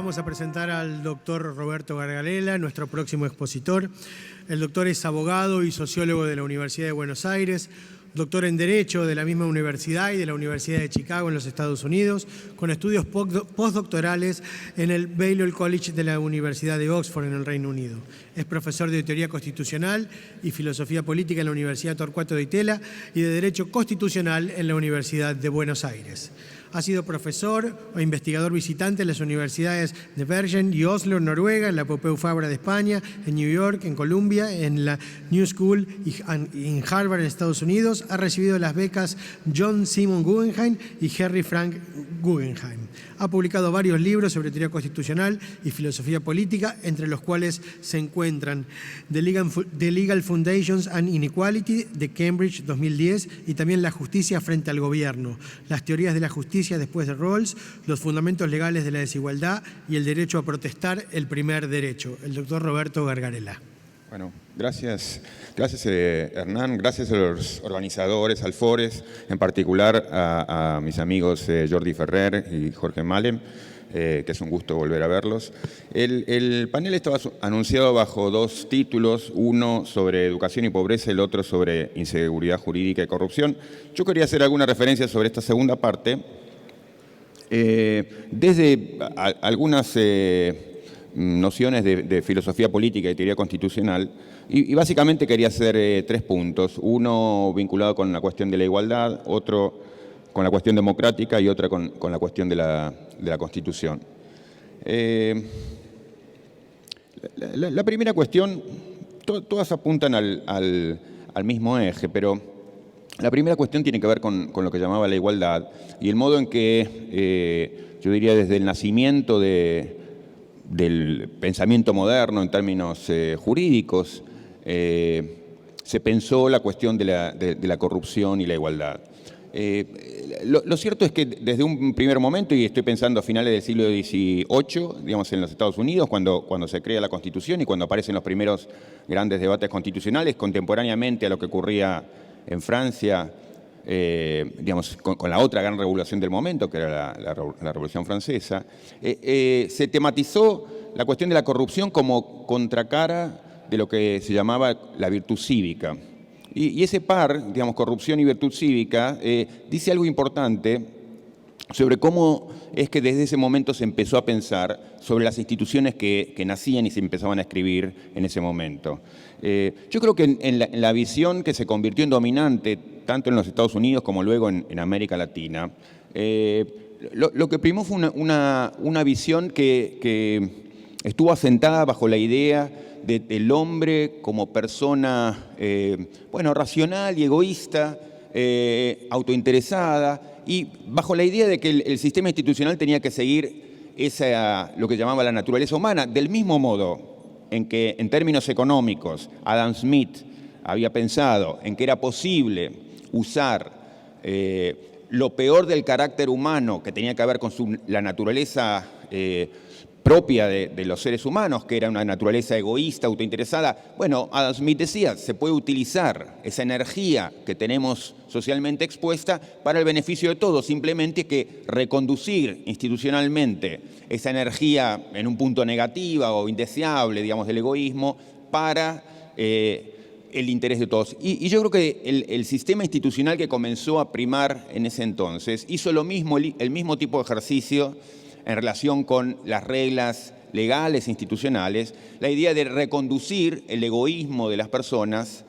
Vamos a presentar al doctor Roberto Gargarella, nuestro próximo expositor. El doctor es abogado y sociólogo de la Universidad de Buenos Aires, doctor en Derecho de la misma universidad y de la Universidad de Chicago en los Estados Unidos, con estudios postdoctorales en el Balliol College de la Universidad de Oxford en el Reino Unido. Es profesor de Teoría Constitucional y Filosofía Política en la Universidad Torcuato de Itela y de Derecho Constitucional en la Universidad de Buenos Aires. Ha sido profesor o investigador visitante en las universidades de Bergen y Oslo, en Noruega, en la Pompeu Fabra de España, en New York, en Columbia, en la New School y en Harvard, en Estados Unidos. Ha recibido las becas John Simon Guggenheim y Henry Frank Guggenheim. Ha publicado varios libros sobre teoría constitucional y filosofía política, entre los cuales se encuentran The Legal Foundations and Inequality, de Cambridge 2010, y también La justicia frente al gobierno, las teorías de la justicia después de Rawls, los fundamentos legales de la desigualdad y el derecho a protestar, el primer derecho. El doctor Roberto Gargarella. Bueno, gracias Hernán, gracias a los organizadores, al Fores, en particular a mis amigos Jordi Ferrer y Jorge Malem, que es un gusto volver a verlos. El panel estaba anunciado bajo dos títulos, uno sobre educación y pobreza, el otro sobre inseguridad jurídica y corrupción. Yo quería hacer alguna referencia sobre esta segunda parte, desde algunas nociones de filosofía política y teoría constitucional, y básicamente quería hacer tres puntos, uno vinculado con la cuestión de la igualdad, otro con la cuestión democrática y otra con la cuestión de la Constitución. La primera cuestión, todas apuntan al mismo eje, pero la primera cuestión tiene que ver con lo que llamaba la igualdad y el modo en que, yo diría desde el nacimiento del pensamiento moderno en términos jurídicos, se pensó la cuestión de la corrupción y la igualdad. Lo cierto es que desde un primer momento, y estoy pensando a finales del siglo XVIII, digamos en los Estados Unidos, cuando se crea la Constitución y cuando aparecen los primeros grandes debates constitucionales, contemporáneamente a lo que ocurría en Francia, digamos, con la otra gran revolución del momento, que era la Revolución Francesa, se tematizó la cuestión de la corrupción como contracara de lo que se llamaba la virtud cívica. Y ese par, digamos, corrupción y virtud cívica, dice algo importante sobre cómo es que desde ese momento se empezó a pensar sobre las instituciones que nacían y se empezaban a escribir en ese momento. Yo creo que en la visión que se convirtió en dominante, tanto en los Estados Unidos como luego en América Latina, lo que primó fue una visión que estuvo asentada bajo la idea del hombre como persona, bueno, racional y egoísta, autointeresada, y bajo la idea de que el sistema institucional tenía que seguir lo que llamaba la naturaleza humana, del mismo modo en que en términos económicos Adam Smith había pensado en que era posible usar lo peor del carácter humano, que tenía que ver con la naturaleza propia de los seres humanos, que era una naturaleza egoísta, autointeresada. Bueno, Adam Smith decía, se puede utilizar esa energía que tenemos socialmente expuesta para el beneficio de todos, simplemente que reconducir institucionalmente esa energía en un punto negativa o indeseable, digamos, del egoísmo, para el interés de todos. Y yo creo que el sistema institucional que comenzó a primar en ese entonces hizo lo mismo, el mismo tipo de ejercicio en relación con las reglas legales e institucionales, la idea de reconducir el egoísmo de las personas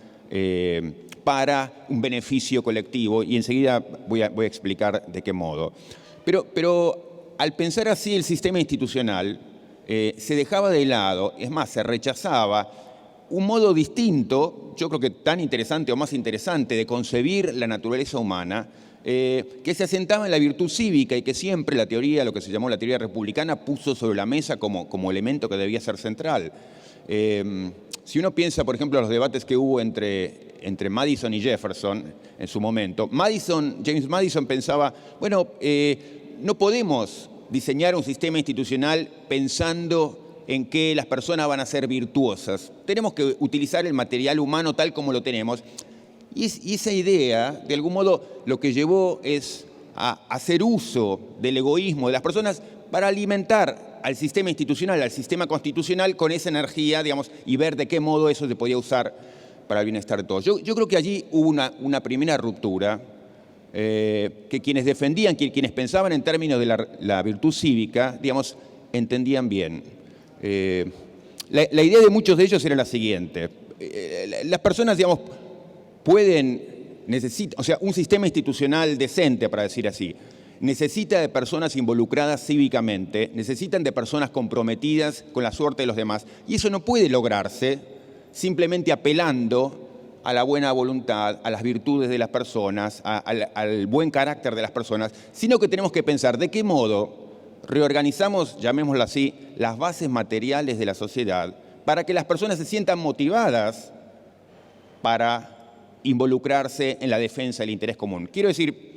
para un beneficio colectivo, y enseguida voy a explicar de qué modo. Pero al pensar así el sistema institucional, se dejaba de lado, es más, se rechazaba un modo distinto, yo creo que tan interesante o más interesante, de concebir la naturaleza humana, que se asentaba en la virtud cívica y que siempre la teoría, lo que se llamó la teoría republicana, puso sobre la mesa como elemento que debía ser central. Si uno piensa, por ejemplo, en los debates que hubo entre Madison y Jefferson en su momento, James Madison pensaba, bueno, no podemos diseñar un sistema institucional pensando en que las personas van a ser virtuosas. Tenemos que utilizar el material humano tal como lo tenemos. Y esa idea, de algún modo, lo que llevó es a hacer uso del egoísmo de las personas para alimentar al sistema institucional, al sistema constitucional con esa energía, digamos, y ver de qué modo eso se podía usar para el bienestar de todos. Yo creo que allí hubo una primera ruptura que quienes defendían, quienes pensaban en términos de la virtud cívica, digamos, entendían bien. La idea de muchos de ellos era la siguiente. Las personas, digamos, necesitan, o sea, un sistema institucional decente, para decir así, necesita de personas involucradas cívicamente, necesitan de personas comprometidas con la suerte de los demás. Y eso no puede lograrse simplemente apelando a la buena voluntad, a las virtudes de las personas, al buen carácter de las personas, sino que tenemos que pensar de qué modo reorganizamos, llamémoslo así, las bases materiales de la sociedad para que las personas se sientan motivadas para involucrarse en la defensa del interés común. Quiero decir,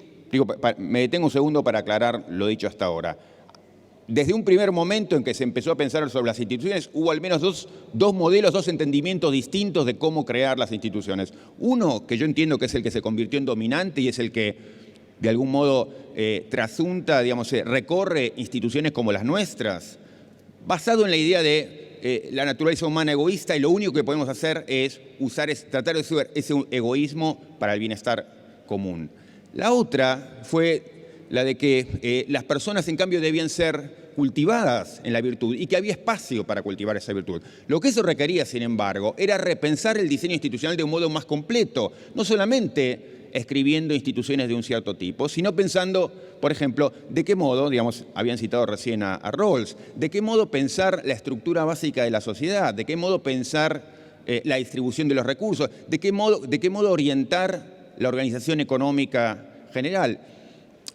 me detengo un segundo para aclarar lo dicho hasta ahora. Desde un primer momento en que se empezó a pensar sobre las instituciones, hubo al menos dos modelos, dos entendimientos distintos de cómo crear las instituciones. Uno, que yo entiendo que es el que se convirtió en dominante y es el que, de algún modo, trasunta, digamos, recorre instituciones como las nuestras, basado en la idea de la naturaleza humana egoísta, y lo único que podemos hacer es tratar de usar ese egoísmo para el bienestar común. La otra fue la de que las personas, en cambio, debían ser cultivadas en la virtud y que había espacio para cultivar esa virtud. Lo que eso requería, sin embargo, era repensar el diseño institucional de un modo más completo, no solamente escribiendo instituciones de un cierto tipo, sino pensando, por ejemplo, de qué modo, digamos, habían citado recién a Rawls, de qué modo pensar la estructura básica de la sociedad, de qué modo pensar la distribución de los recursos, de qué modo orientar la organización económica general.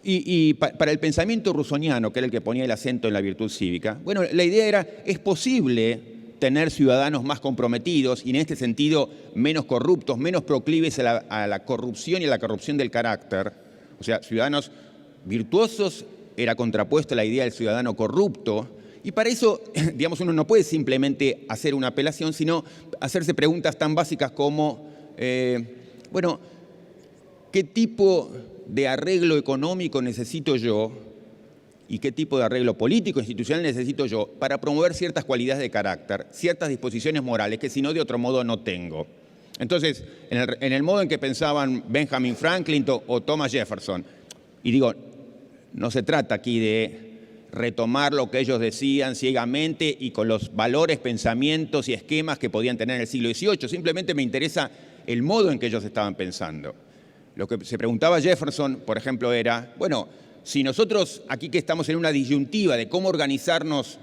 Y para el pensamiento rusoniano, que era el que ponía el acento en la virtud cívica, bueno, la idea era, es posible tener ciudadanos más comprometidos y en este sentido menos corruptos, menos proclives a la corrupción y a la corrupción del carácter. O sea, ciudadanos virtuosos era contrapuesto a la idea del ciudadano corrupto. Y para eso, digamos, uno no puede simplemente hacer una apelación, sino hacerse preguntas tan básicas como, bueno, ¿qué tipo de arreglo económico necesito yo y qué tipo de arreglo político institucional necesito yo para promover ciertas cualidades de carácter, ciertas disposiciones morales que si no de otro modo no tengo? Entonces, en el modo en que pensaban Benjamin Franklin o Thomas Jefferson, y digo, no se trata aquí de retomar lo que ellos decían ciegamente y con los valores, pensamientos y esquemas que podían tener en el siglo XVIII, simplemente me interesa el modo en que ellos estaban pensando. Lo que se preguntaba Jefferson, por ejemplo, era, bueno, si nosotros aquí que estamos en una disyuntiva de cómo organizarnos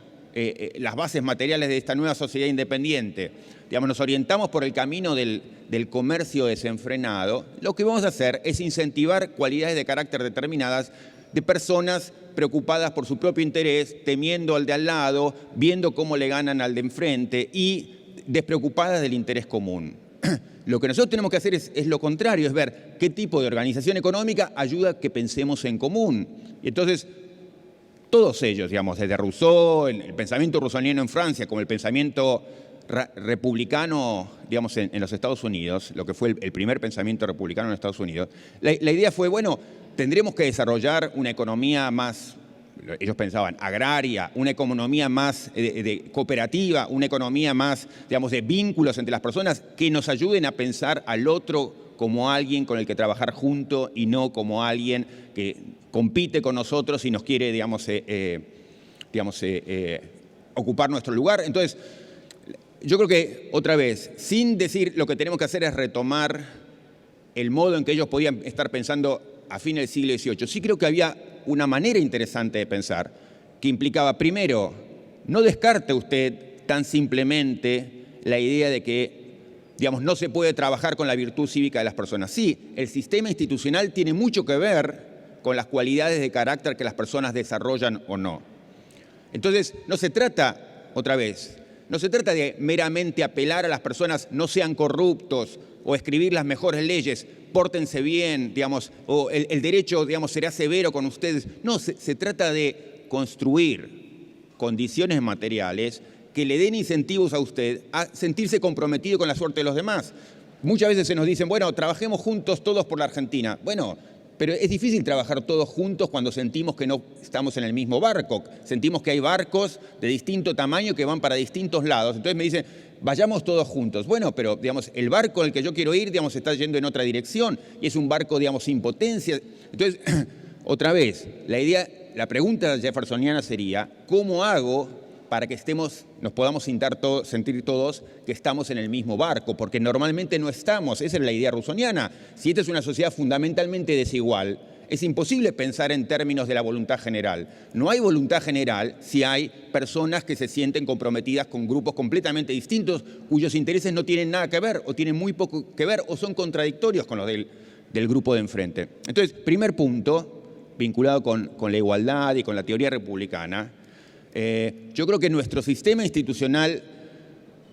las bases materiales de esta nueva sociedad independiente, digamos, nos orientamos por el camino del comercio desenfrenado, lo que vamos a hacer es incentivar cualidades de carácter determinadas de personas preocupadas por su propio interés, temiendo al de al lado, viendo cómo le ganan al de enfrente y despreocupadas del interés común. Lo que nosotros tenemos que hacer es lo contrario, es ver qué tipo de organización económica ayuda a que pensemos en común. Y entonces, todos ellos, digamos, desde Rousseau, el pensamiento rousseauiano en Francia, como el pensamiento republicano, digamos, en los Estados Unidos, lo que fue el primer pensamiento republicano en Estados Unidos, la idea fue, bueno, tendremos que desarrollar una economía más, ellos pensaban, agraria, una economía más cooperativa, una economía más, digamos, de vínculos entre las personas que nos ayuden a pensar al otro como alguien con el que trabajar junto y no como alguien que compite con nosotros y nos quiere, digamos, ocupar nuestro lugar. Entonces, yo creo que, otra vez, sin decir lo que tenemos que hacer es retomar el modo en que ellos podían estar pensando a fines del siglo XVIII. Sí creo que había una manera interesante de pensar que implicaba, primero, no descarte usted tan simplemente la idea de que, digamos, no se puede trabajar con la virtud cívica de las personas. Sí, el sistema institucional tiene mucho que ver con las cualidades de carácter que las personas desarrollan o no. Entonces, no se trata, otra vez, no se trata de meramente apelar a las personas, no sean corruptos o escribir las mejores leyes, pórtense bien, digamos, o el derecho, digamos, será severo con ustedes. No, se trata de construir condiciones materiales que le den incentivos a usted a sentirse comprometido con la suerte de los demás. Muchas veces se nos dicen, bueno, trabajemos juntos todos por la Argentina. Bueno, Pero es difícil trabajar todos juntos cuando sentimos que no estamos en el mismo barco. Sentimos que hay barcos de distinto tamaño que van para distintos lados. Entonces me dicen, vayamos todos juntos. Bueno, pero digamos, el barco en el que yo quiero ir, digamos, está yendo en otra dirección y es un barco, digamos, sin potencia. Entonces, otra vez, la pregunta jeffersoniana sería, ¿cómo hago para que nos podamos sentir todos que estamos en el mismo barco? Porque normalmente no estamos, esa es la idea rusoniana. Si esta es una sociedad fundamentalmente desigual, es imposible pensar en términos de la voluntad general. No hay voluntad general si hay personas que se sienten comprometidas con grupos completamente distintos, cuyos intereses no tienen nada que ver, o tienen muy poco que ver, o son contradictorios con los del grupo de enfrente. Entonces, primer punto, vinculado con la igualdad y con la teoría republicana, yo creo que nuestro sistema institucional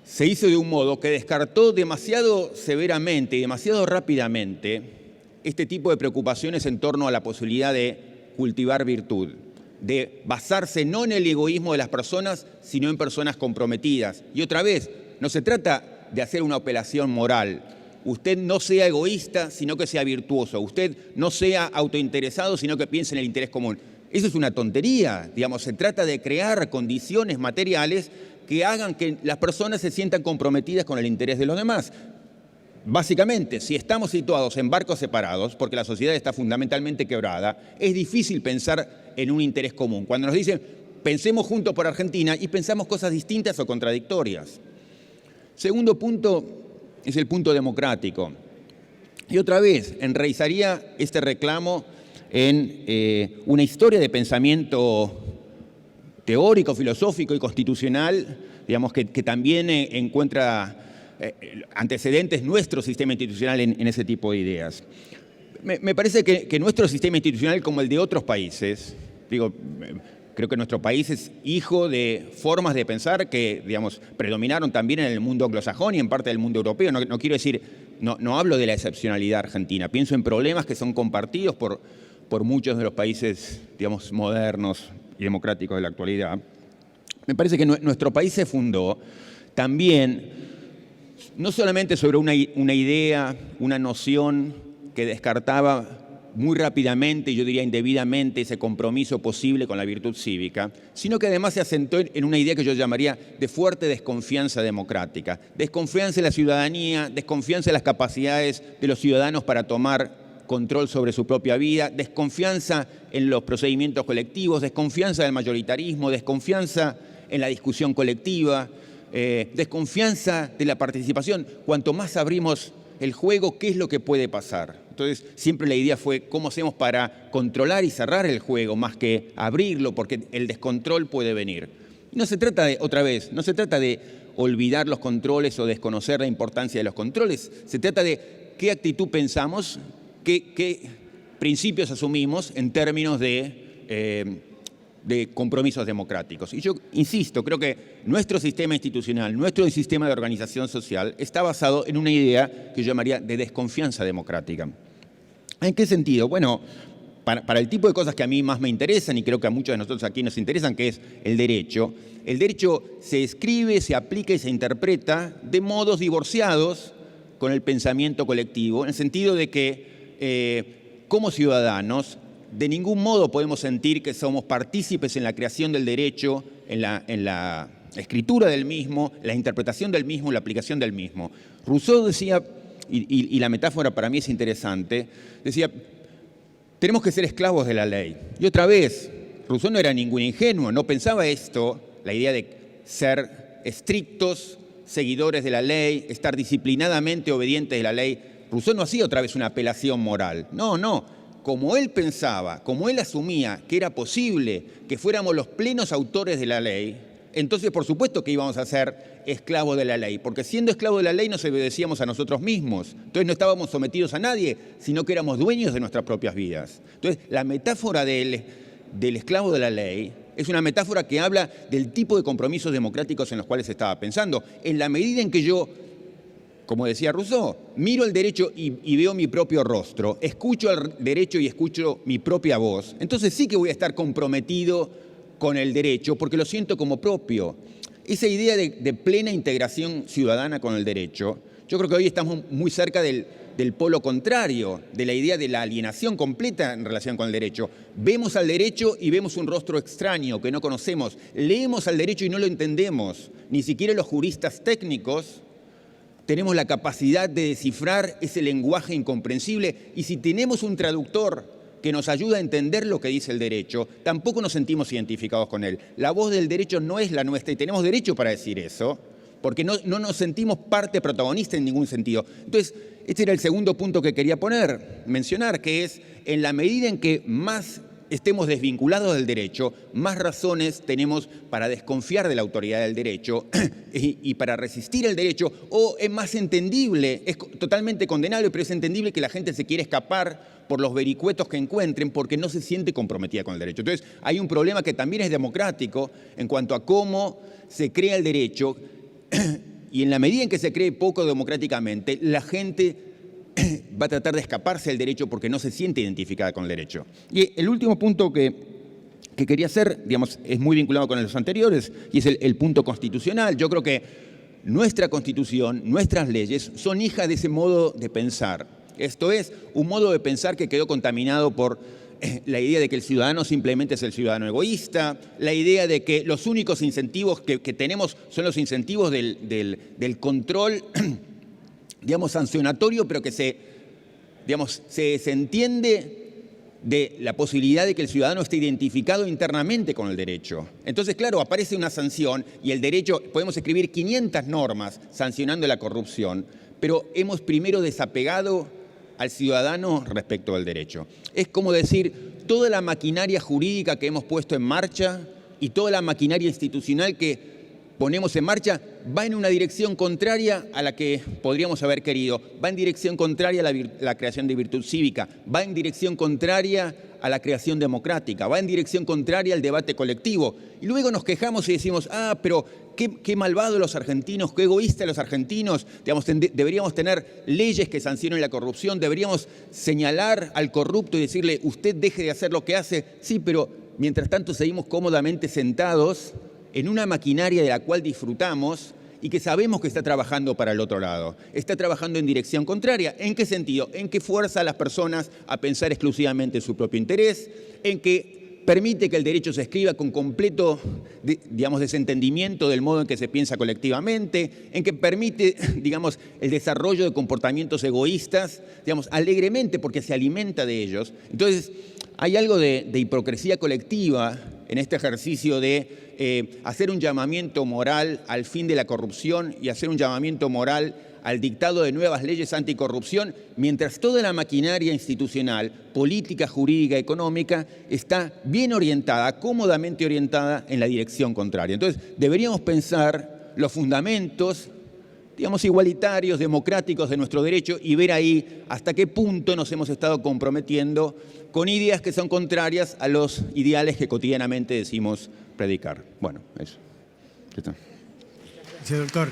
se hizo de un modo que descartó demasiado severamente y demasiado rápidamente este tipo de preocupaciones en torno a la posibilidad de cultivar virtud, de basarse no en el egoísmo de las personas, sino en personas comprometidas. Y otra vez, no se trata de hacer una apelación moral. Usted no sea egoísta, sino que sea virtuoso. Usted no sea autointeresado, sino que piense en el interés común. Eso es una tontería, digamos, se trata de crear condiciones materiales que hagan que las personas se sientan comprometidas con el interés de los demás. Básicamente, si estamos situados en barcos separados, porque la sociedad está fundamentalmente quebrada, es difícil pensar en un interés común. Cuando nos dicen, pensemos juntos por Argentina, y pensamos cosas distintas o contradictorias. Segundo punto es el punto democrático. Y otra vez, enraizaría este reclamo en una historia de pensamiento teórico, filosófico y constitucional, digamos, que también encuentra antecedentes nuestro sistema institucional en ese tipo de ideas. Me parece que nuestro sistema institucional, como el de otros países, creo que nuestro país es hijo de formas de pensar que, digamos, predominaron también en el mundo anglosajón y en parte del mundo europeo. No quiero decir, no hablo de la excepcionalidad argentina, pienso en problemas que son compartidos por muchos de los países, digamos, modernos y democráticos de la actualidad. Me parece que nuestro país se fundó también, no solamente sobre una idea, una noción que descartaba muy rápidamente, y yo diría indebidamente, ese compromiso posible con la virtud cívica, sino que además se asentó en una idea que yo llamaría de fuerte desconfianza democrática. Desconfianza en la ciudadanía, desconfianza en las capacidades de los ciudadanos para tomar control sobre su propia vida, desconfianza en los procedimientos colectivos, desconfianza del mayoritarismo, desconfianza en la discusión colectiva, desconfianza de la participación. Cuanto más abrimos el juego, ¿qué es lo que puede pasar? Entonces, siempre la idea fue cómo hacemos para controlar y cerrar el juego más que abrirlo, porque el descontrol puede venir. No se trata no se trata de olvidar los controles o desconocer la importancia de los controles, se trata de qué actitud pensamos, qué principios asumimos en términos de compromisos democráticos. Y yo insisto, creo que nuestro sistema institucional, nuestro sistema de organización social está basado en una idea que yo llamaría de desconfianza democrática. ¿En qué sentido? Bueno, para el tipo de cosas que a mí más me interesan y creo que a muchos de nosotros aquí nos interesan, que es el derecho se escribe, se aplica y se interpreta de modos divorciados con el pensamiento colectivo, en el sentido de que como ciudadanos de ningún modo podemos sentir que somos partícipes en la creación del derecho, en la escritura del mismo, la interpretación del mismo, la aplicación del mismo. Rousseau decía, y la metáfora para mí es interesante, decía, tenemos que ser esclavos de la ley. Y otra vez, Rousseau no era ningún ingenuo, no pensaba esto, la idea de ser estrictos, seguidores de la ley, estar disciplinadamente obedientes de la ley. Rousseau no hacía otra vez una apelación moral. No. Como él pensaba, como él asumía que era posible que fuéramos los plenos autores de la ley, entonces por supuesto que íbamos a ser esclavos de la ley, porque siendo esclavos de la ley nos obedecíamos a nosotros mismos. Entonces no estábamos sometidos a nadie, sino que éramos dueños de nuestras propias vidas. Entonces la metáfora del esclavo de la ley es una metáfora que habla del tipo de compromisos democráticos en los cuales estaba pensando. En la medida en que yo, como decía Rousseau, miro el derecho y veo mi propio rostro, escucho al derecho y escucho mi propia voz, entonces sí que voy a estar comprometido con el derecho porque lo siento como propio. Esa idea de plena integración ciudadana con el derecho, yo creo que hoy estamos muy cerca del del polo contrario, de la idea de la alienación completa en relación con el derecho. Vemos al derecho y vemos un rostro extraño que no conocemos. Leemos al derecho y no lo entendemos. Ni siquiera los juristas técnicos tenemos la capacidad de descifrar ese lenguaje incomprensible. Y si tenemos un traductor que nos ayuda a entender lo que dice el derecho, tampoco nos sentimos identificados con él. La voz del derecho no es la nuestra y tenemos derecho para decir eso, porque no nos sentimos parte protagonista en ningún sentido. Entonces, este era el segundo punto que quería mencionar, que es, en la medida en que más estemos desvinculados del derecho, más razones tenemos para desconfiar de la autoridad del derecho y para resistir el derecho, o es más entendible, es totalmente condenable, pero es entendible que la gente se quiere escapar por los vericuetos que encuentren porque no se siente comprometida con el derecho. Entonces, hay un problema que también es democrático en cuanto a cómo se crea el derecho, y en la medida en que se cree poco democráticamente, la gente va a tratar de escaparse del derecho porque no se siente identificada con el derecho. Y el último punto que quería hacer, digamos, es muy vinculado con los anteriores, y es el punto constitucional. Yo creo que nuestra Constitución, nuestras leyes, son hijas de ese modo de pensar. Esto es, un modo de pensar que quedó contaminado por la idea de que el ciudadano simplemente es el ciudadano egoísta, la idea de que los únicos incentivos que tenemos son los incentivos del control, digamos, sancionatorio, pero que se desentiende de la posibilidad de que el ciudadano esté identificado internamente con el derecho. Entonces, claro, aparece una sanción y el derecho, podemos escribir 500 normas sancionando la corrupción, pero hemos primero desapegado al ciudadano respecto al derecho. Es como decir, toda la maquinaria jurídica que hemos puesto en marcha y toda la maquinaria institucional que ponemos en marcha va en una dirección contraria a la que podríamos haber querido, va en dirección contraria a la creación de virtud cívica, va en dirección contraria a la creación democrática, va en dirección contraria al debate colectivo. Y luego nos quejamos y decimos, pero qué malvados los argentinos, qué egoístas los argentinos, digamos, deberíamos tener leyes que sancionen la corrupción, deberíamos señalar al corrupto y decirle, usted deje de hacer lo que hace. Sí, pero mientras tanto seguimos cómodamente sentados en una maquinaria de la cual disfrutamos y que sabemos que está trabajando para el otro lado. Está trabajando en dirección contraria. ¿En qué sentido? En que fuerza a las personas a pensar exclusivamente en su propio interés, en que permite que el derecho se escriba con completo, digamos, desentendimiento del modo en que se piensa colectivamente, en que permite, digamos, el desarrollo de comportamientos egoístas, digamos, alegremente porque se alimenta de ellos. Entonces, hay algo de hipocresía colectiva en este ejercicio de hacer un llamamiento moral al fin de la corrupción y hacer un llamamiento moral al dictado de nuevas leyes anticorrupción, mientras toda la maquinaria institucional, política, jurídica, económica, está bien orientada, cómodamente orientada en la dirección contraria. Entonces, deberíamos pensar los fundamentos, digamos, igualitarios, democráticos de nuestro derecho y ver ahí hasta qué punto nos hemos estado comprometiendo con ideas que son contrarias a los ideales que cotidianamente decimos predicar. Bueno, eso. Gracias, doctor.